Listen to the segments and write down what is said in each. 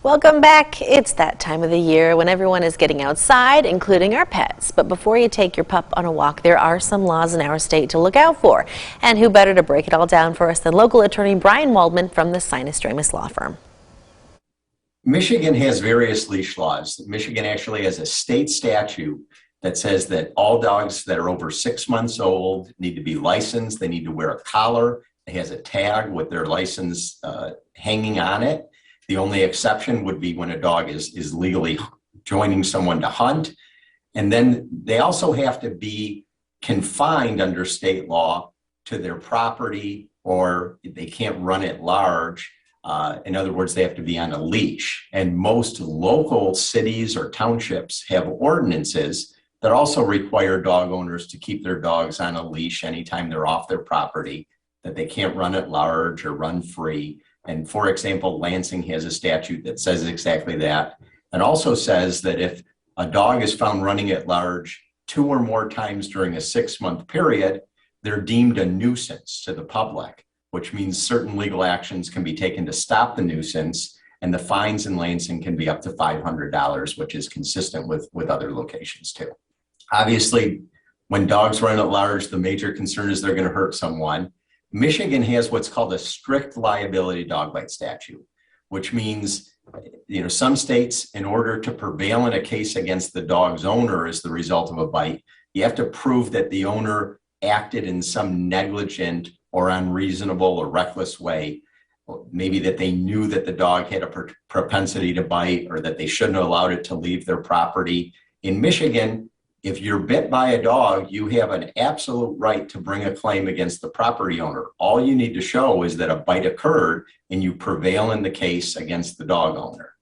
Welcome back. It's that time of the year when everyone is getting outside, including our pets. But before you take your pup on a walk, there are some laws in our state to look out for. And who better to break it all down for us than local attorney Brian Waldman from the Sinus Dramus Law Firm. Michigan has various leash laws. Michigan actually has a state statute that says that all dogs that are over 6 months old need to be licensed. They need to wear a collar. It has a tag with their license hanging on it. The only exception would be when a dog is legally joining someone to hunt. And then they also have to be confined under state law to their property, or they can't run at large. In other words, they have to be on a leash. And most local cities or townships have ordinances that also require dog owners to keep their dogs on a leash anytime they're off their property, that they can't run at large or run free. And for example, Lansing has a statute that says exactly that, and also says that if a dog is found running at large 2 or more times during a 6-month period, they're deemed a nuisance to the public, which means certain legal actions can be taken to stop the nuisance, and the fines in Lansing can be up to $500, which is consistent with other locations too. Obviously, when dogs run at large, the major concern is they're going to hurt someone. Michigan has what's called a strict liability dog bite statute, which means, some states, in order to prevail in a case against the dog's owner as the result of a bite, you have to prove that the owner acted in some negligent or unreasonable or reckless way. Maybe that they knew that the dog had a propensity to bite, or that they shouldn't have allowed it to leave their property. In Michigan, if you're bit by a dog, you have an absolute right to bring a claim against the property owner. All you need to show is that a bite occurred and you prevail in the case against the dog owner.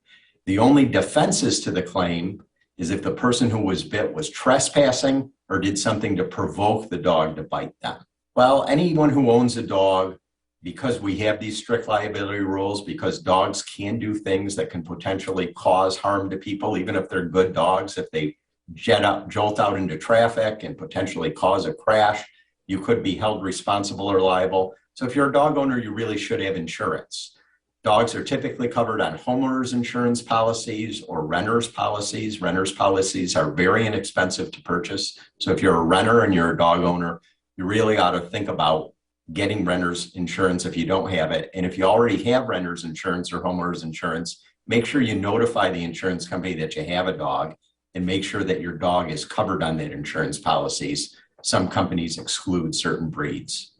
The only defenses to the claim is if the person who was bit was trespassing or did something to provoke the dog to bite them. Well, anyone who owns a dog, because we have these strict liability rules, because dogs can do things that can potentially cause harm to people, even if they're good dogs, if they jolt out into traffic and potentially cause a crash, you could be held responsible or liable. So if you're a dog owner, you really should have insurance. Dogs are typically covered on homeowners insurance policies or renters policies. Renters policies are very inexpensive to purchase. So if you're a renter and you're a dog owner, you really ought to think about getting renters insurance if you don't have it. And if you already have renters insurance or homeowners insurance, make sure you notify the insurance company that you have a dog, and make sure that your dog is covered on that insurance policies. Some companies exclude certain breeds.